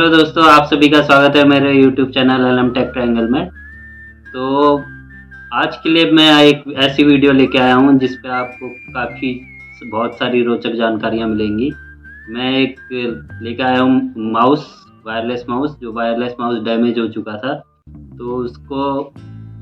Hello दोस्तों, आप सभी का स्वागत है मेरे YouTube channel LM tech triangle में। तो आज के लिए मैं एक ऐसी वीडियो लेके आया हूँ जिस पे आपको काफ़ी बहुत सारी रोचक जानकारियाँ मिलेंगी। मैं एक लेके आया हूँ माउस, वायरलेस माउस, जो वायरलेस माउस डैमेज हो चुका था। तो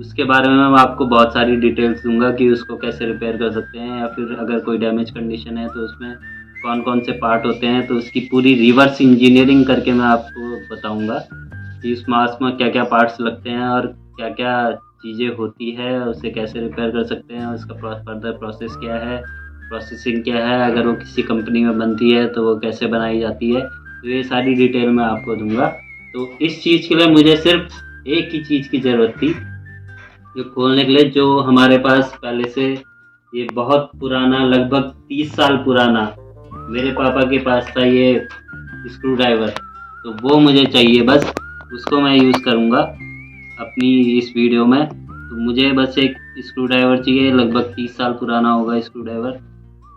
उसके बारे में मैं आपको बहुत सारी डिटेल्स दूँगा कि उसको कैसे रिपेयर कर सकते हैं, या फिर अगर कोई डैमेज कंडीशन है तो उसमें कौन-कौन से पार्ट होते हैं। तो उसकी पूरी रिवर्स इंजीनियरिंग करके मैं आपको बताऊँगा कि उस माउस में क्या-क्या पार्ट्स लगते हैं और क्या-क्या चीज़ें होती है, उसे कैसे रिपेयर कर सकते हैं, उसका फर्दर प्रोसेस क्या है, प्रोसेसिंग क्या है, अगर वो किसी कंपनी में बनती है तो वो कैसे बनाई जाती है। तो ये सारी डिटेल मैं आपको दूँगा। तो इस चीज़ के लिए मुझे सिर्फ़ एक ही चीज़ की ज़रूरत थी, जो खोलने के लिए, जो हमारे पास पहले से ये बहुत पुराना, लगभग 30 साल पुराना मेरे पापा के पास था ये स्क्रू ड्राइवर। तो वो मुझे चाहिए बस, उसको मैं यूज़ करूँगा अपनी इस वीडियो में। तो मुझे बस एक स्क्रू ड्राइवर चाहिए, लगभग 30 साल पुराना होगा स्क्रू ड्राइवर,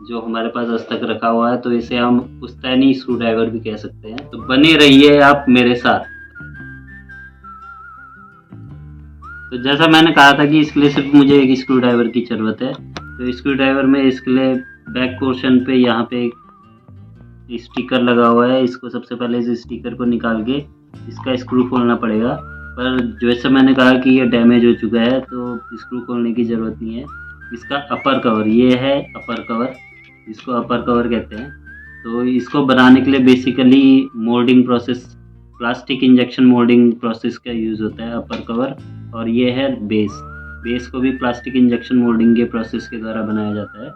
जो हमारे पास आज तक रखा हुआ है। तो इसे हम पुश्तैनी स्क्रू ड्राइवर भी कह सकते हैं। तो बने रहिए आप मेरे साथ। तो जैसा मैंने कहा था कि इसके लिए सिर्फ मुझे एक स्क्रू ड्राइवर की ज़रूरत है। तो स्क्रू ड्राइवर में इसके लिए बैक पोर्शन पे यहाँ पे एक स्टिकर लगा हुआ है। इसको सबसे पहले इस स्टिकर को निकाल के इसका स्क्रू खोलना पड़ेगा। पर जैसे मैंने कहा कि ये डैमेज हो चुका है तो स्क्रू खोलने की ज़रूरत नहीं है। इसका अपर कवर, ये है अपर कवर, इसको अपर कवर कहते हैं। तो इसको बनाने के लिए basically moulding process, plastic injection moulding process का यूज़ होता है अपर कवर। और ये है बेस, बेस को भी प्लास्टिक इंजेक्शन मोल्डिंग के प्रोसेस के द्वारा बनाया जाता है।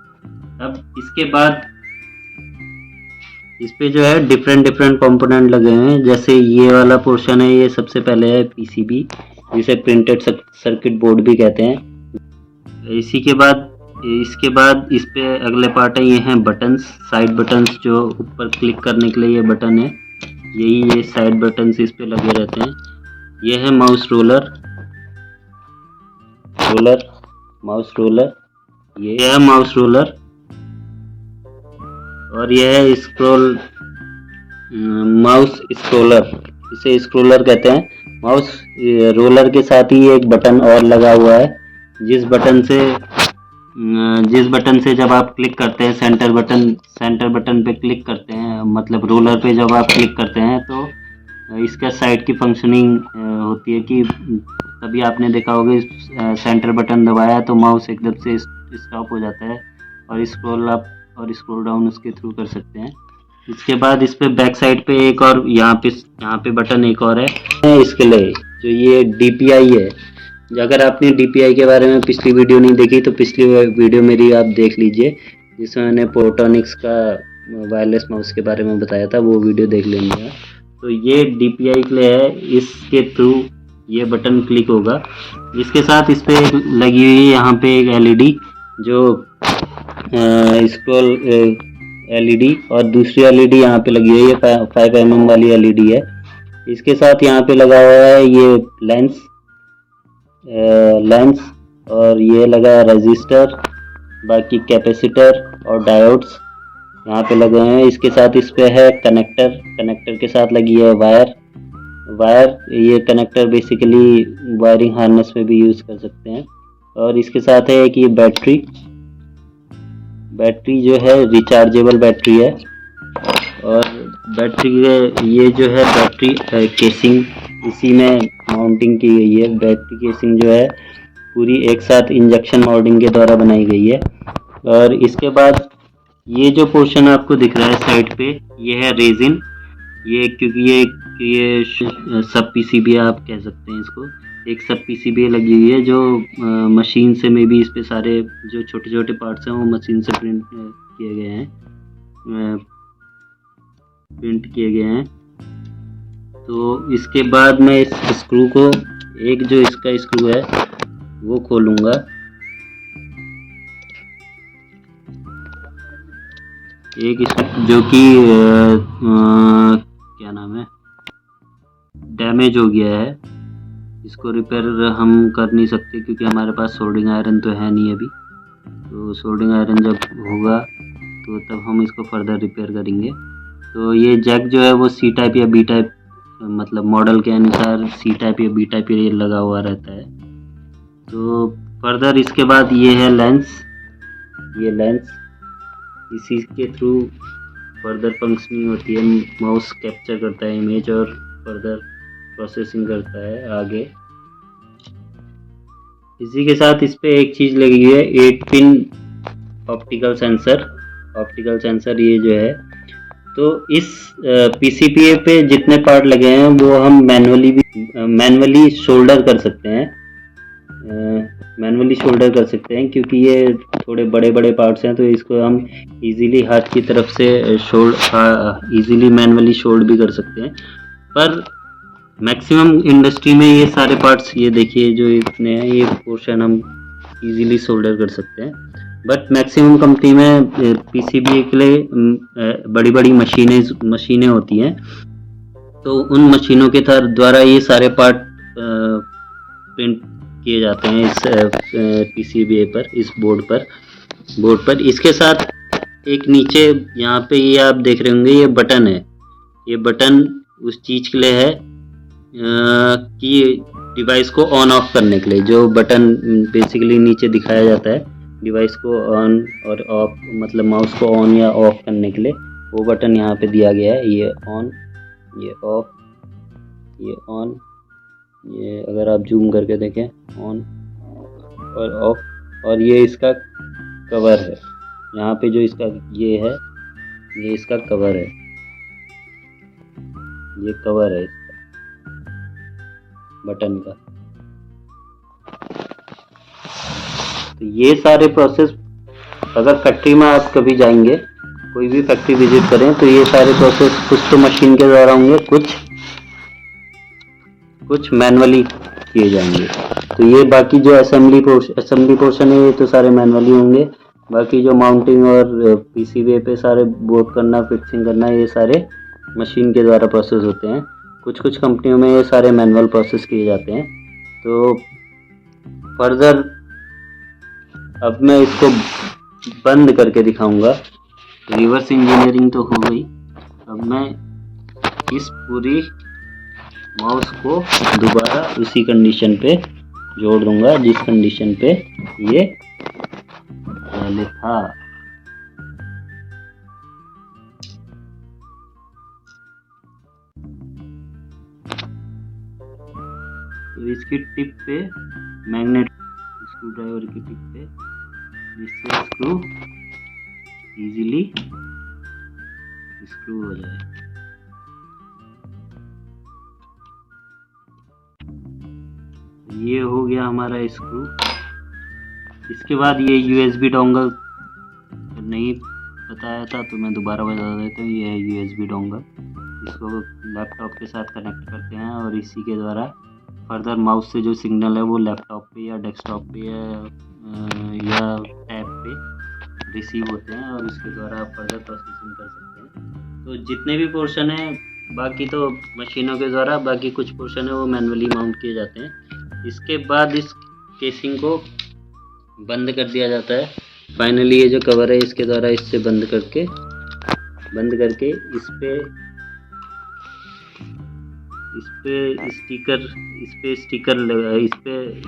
अब इसके बाद इस पे जो है डिफरेंट डिफरेंट कंपोनेंट लगे हुए हैं। जैसे ये वाला पोर्शन है, ये सबसे पहले है पीसीबी, जिसे प्रिंटेड सर्किट बोर्ड भी कहते हैं। इसके बाद इस पे अगले पार्ट है, ये हैं बटन्स, साइड बटन्स, जो ऊपर क्लिक करने के लिए ये बटन है, ये साइड बटन्स इस पे लगे रहते हैं। ये है माउस रोलर, माउस रोलर, ये है माउस रोलर। और यह है स्क्रॉल, माउस स्क्रोलर, इसे स्क्रोलर कहते हैं। माउस रोलर के साथ ही एक बटन और लगा हुआ है, जिस बटन से जब आप क्लिक करते हैं, सेंटर बटन पे क्लिक करते हैं, मतलब रोलर पे जब आप क्लिक करते हैं तो इसका साइड की फंक्शनिंग होती है कि तभी आपने देखा होगा सेंटर बटन दबाया तो माउस एकदम से स्टॉप हो जाता है, और स्क्रॉल अप और स्क्रॉल डाउन उसके थ्रू कर सकते हैं। इसके बाद इस पे बैक साइड पे एक और यहाँ पे बटन एक और है इसके लिए, जो ये DPI है। अगर आपने DPI के बारे में पिछली वीडियो नहीं देखी तो पिछली वीडियो मेरी आप देख लीजिए, जिसमें मैंने फोटोनिक्स का वायरलेस माउस के बारे में बताया था, वो वीडियो देख लेंगे। तो ये DPI के लिए है, इसके थ्रू ये बटन क्लिक होगा। इसके साथ इस पे लगी हुई है यहाँ पे एक LED, जो स्क्रॉल LED, और दूसरी LED यहाँ पे लगी हुई है, 5 mm वाली LED है। इसके साथ यहाँ पे लगा हुआ है ये लेंस, और ये लगा है रजिस्टर, बाकी कैपेसिटर और डायोड्स यहाँ पे लगे हैं। इसके साथ इस पे है कनेक्टर के साथ लगी है वायर, ये कनेक्टर बेसिकली वायरिंग हार्नेस में भी यूज़ कर सकते हैं। और इसके साथ है कि ये बैटरी जो है रिचार्जेबल बैटरी है। और बैटरी के ये जो है बैटरी केसिंग, इसी में माउंटिंग की गई है। बैटरी केसिंग जो है पूरी एक साथ इंजेक्शन मोल्डिंग के द्वारा बनाई गई है। और इसके बाद ये जो पोर्शन आपको दिख रहा है साइड पे, ये है रेजिन। ये क्योंकि ये सब PCB आप कह सकते हैं इसको, एक सब PCB लगी हुई है, जो मशीन से में भी इस पे सारे जो छोटे छोटे पार्ट्स हैं वो मशीन से प्रिंट किए गए हैं। तो इसके बाद मैं इस स्क्रू को, एक जो इसका स्क्रू है वो खोलूँगा। एक स्क्रू जो कि क्या नाम है, डैमेज हो गया है, इसको रिपेयर हम कर नहीं सकते क्योंकि हमारे पास सोल्डिंग आयरन तो है नहीं अभी। तो सोल्डिंग आयरन जब होगा तो तब हम इसको फर्दर रिपेयर करेंगे। तो ये जैक जो है वो C टाइप या B टाइप मतलब मॉडल के अनुसार सी टाइप या बी टाइप ये लगा हुआ रहता है। तो फर्दर इसके बाद ये है लेंस, ये लेंस इसी के थ्रू फर्दर फंक्शनिंग होती है। माउस कैप्चर करता है इमेज और फर्दर प्रोसेसिंग करता है आगे। इसी के साथ इस पे एक चीज़ लगी है 8 pin optical sensor. Optical sensor ये जो है, तो इस पीसीबीए पे जितने पार्ट लगे हैं वो हम मैनुअली शोल्डर कर सकते हैं। मैनुअली शोल्डर कर सकते हैं क्योंकि ये थोड़े बड़े बड़े पार्ट्स हैं, तो इसको हम इजीली हाथ की तरफ से इजीली मैनुअली शोल्ड भी कर सकते हैं। पर मैक्सिमम इंडस्ट्री में ये सारे पार्ट्स, ये देखिए जो इतने हैं, ये पोर्शन हम इजीली शोल्डर कर सकते हैं। बट मैक्सिमम कंपनी में पीसीबी के लिए बड़ी बड़ी मशीनें होती हैं, तो उन मशीनों के द्वारा ये सारे पार्ट प्रिंट किए जाते हैं इस पीसीबी पर, इस बोर्ड पर। इसके साथ एक नीचे यहाँ पे ये आप देख रहे होंगे, ये बटन है। ये बटन उस चीज़ के लिए है कि डिवाइस को ऑन ऑफ करने के लिए जो बटन बेसिकली नीचे दिखाया जाता है, डिवाइस को ऑन और ऑफ, मतलब माउस को ऑन या ऑफ करने के लिए वो बटन यहाँ पे दिया गया है। ये ऑन, ये ऑफ, ये ऑन, ये अगर आप जूम करके देखें ऑन और ऑफ, और ये इसका कवर है। यहाँ पे जो इसका ये है, ये इसका कवर है, ये कवर है इसका बटन का। तो ये सारे प्रोसेस, अगर फैक्ट्री में आप कभी जाएंगे, कोई भी फैक्ट्री विजिट करें, तो ये सारे प्रोसेस कुछ तो मशीन के द्वारा होंगे, कुछ मैनुअली किए जाएंगे। तो ये बाकी जो असेंबली पोर्शन है ये तो सारे मैनुअली होंगे। बाकी जो माउंटिंग और पीसीबी पे सारे बोर्ड करना, फिक्सिंग करना, ये सारे मशीन के द्वारा प्रोसेस होते हैं। कुछ कंपनियों में ये सारे मैनुअल प्रोसेस किए जाते हैं। तो फर्दर अब मैं इसको बंद करके दिखाऊंगा। रिवर्स इंजीनियरिंग तो हो गई, अब मैं इस पूरी माउस को दोबारा उसी कंडीशन पे जोड़ दूंगा जिस कंडीशन पे ये पहले था। तो इसकी टिप पे मैग्नेट, स्क्रू ड्राइवर की टिप पे, जिससे स्क्रू इजीली स्क्रू हो जाए। ये हो गया हमारा स्क्रू। इसके बाद ये यूएसबी डोंगल नहीं बताया था तो मैं दोबारा बता देता हूँ। ये है यूएसबी डोंगल, इसको लैपटॉप के साथ कनेक्ट करते हैं और इसी के द्वारा फर्दर माउस से जो सिग्नल है वो लैपटॉप पे या डेस्कटॉप पे या टैब पे रिसीव होते हैं और इसके द्वारा आप फर्दर प्रोसेसिंग कर सकते हैं। तो जितने भी पोर्शन हैं, बाकी तो मशीनों के द्वारा, बाकी कुछ पोर्शन है वो मैनुअली माउंट किए जाते हैं। इसके बाद इस केसिंग को बंद कर दिया जाता है। फाइनली ये जो कवर है इसके द्वारा इससे बंद करके इस पे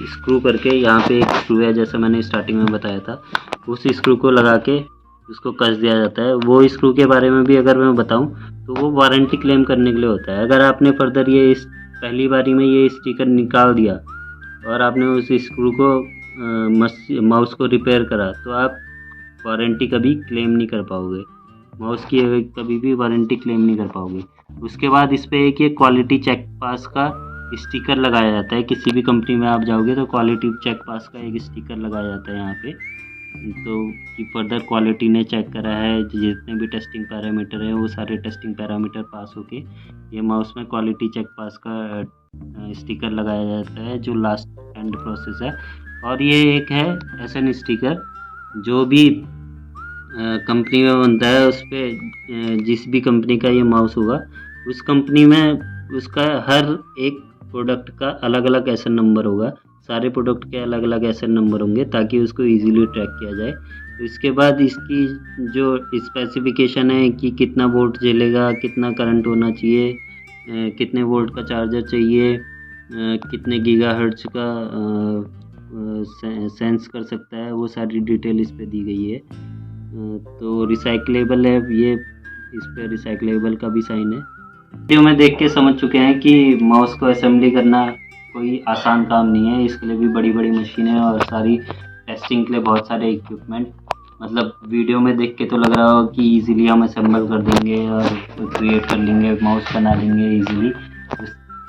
स्क्रू करके, यहाँ पे एक स्क्रू है जैसा मैंने स्टार्टिंग में बताया था, उस स्क्रू को लगा के उसको कस दिया जाता है। वो स्क्रू के बारे में भी अगर मैं बताऊं तो वो वारंटी क्लेम करने के लिए होता है। अगर आपने फर्दर ये इस पहली बारी में ये स्टिकर निकाल दिया और आपने उस स्क्रू को माउस को रिपेयर करा तो आप वारंटी कभी क्लेम नहीं कर पाओगे, माउस की कभी भी वारंटी क्लेम नहीं कर पाओगे। उसके बाद इस पे एक ये क्वालिटी चेक पास का स्टिकर लगाया जाता है। किसी भी कंपनी में आप जाओगे तो क्वालिटी चेक पास का एक स्टिकर लगाया जाता है यहाँ पे, तो कि फर्दर क्वालिटी ने चेक करा है, जितने भी टेस्टिंग पैरामीटर है वो सारे टेस्टिंग पैरामीटर पास होके ये माउस में क्वालिटी चेक पास का स्टिकर लगाया जाता है, जो लास्ट एंड प्रोसेस है। और ये एक है एसएन स्टिकर, जो भी कंपनी में बनता है उस पर जिस भी कंपनी का ये माउस होगा उस कंपनी में उसका हर एक प्रोडक्ट का अलग अलग एसएन नंबर होगा। सारे प्रोडक्ट के अलग अलग एसएन नंबर होंगे ताकि उसको इजीली ट्रैक किया जाए। तो इसके बाद इसकी जो स्पेसिफिकेशन है कि कितना वोल्ट जलेगा, कितना करंट होना चाहिए, कितने वोल्ट का चार्जर चाहिए, कितने गीगाहर्ट्ज़ का सेंस कर सकता है, वो सारी डिटेल इस पे दी गई है। तो रिसाइक्लेबल है ये, इस पे रिसाइक्लेबल का भी साइन है। वीडियो में देख के समझ चुके हैं कि माउस को असेंबली करना कोई आसान काम नहीं है। इसके लिए भी बड़ी-बड़ी मशीनें और सारी टेस्टिंग के लिए बहुत सारे इक्विपमेंट, मतलब वीडियो में देख के तो लग रहा हो कि इजीली हम असेंबल कर देंगे और क्रिएट कर लेंगे, माउस बना लेंगे इजीली।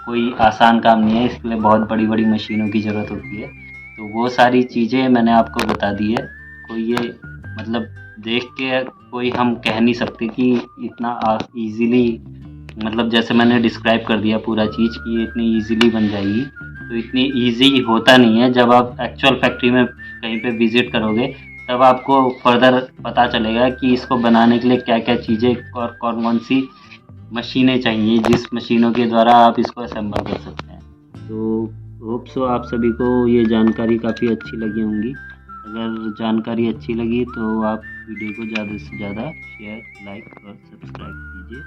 कोई आसान काम नहीं है, इसके लिए बहुत बड़ी-बड़ी मशीनों की ज़रूरत होती है। तो वो सारी चीज़ें मैंने आपको बता दी है। कोई ये मतलब देख के कोई हम कह नहीं सकते कि इतना ईज़िली, मतलब जैसे मैंने डिस्क्राइब कर दिया पूरा चीज़ कि ये इतनी ईज़िली बन जाएगी, तो इतनी ईज़ी होता नहीं है। जब आप एक्चुअल फैक्ट्री में कहीं पे विज़िट करोगे, तब आपको फर्दर पता चलेगा कि इसको बनाने के लिए क्या-क्या चीज़ें और कौन-कौन सी मशीनें चाहिए, जिस मशीनों के द्वारा आप इसको असेंबल कर सकते हैं। तो होप सो आप सभी को ये जानकारी काफ़ी अच्छी लगी होंगी। अगर जानकारी अच्छी लगी तो आप वीडियो को ज़्यादा से ज़्यादा शेयर, लाइक और सब्सक्राइब कीजिए।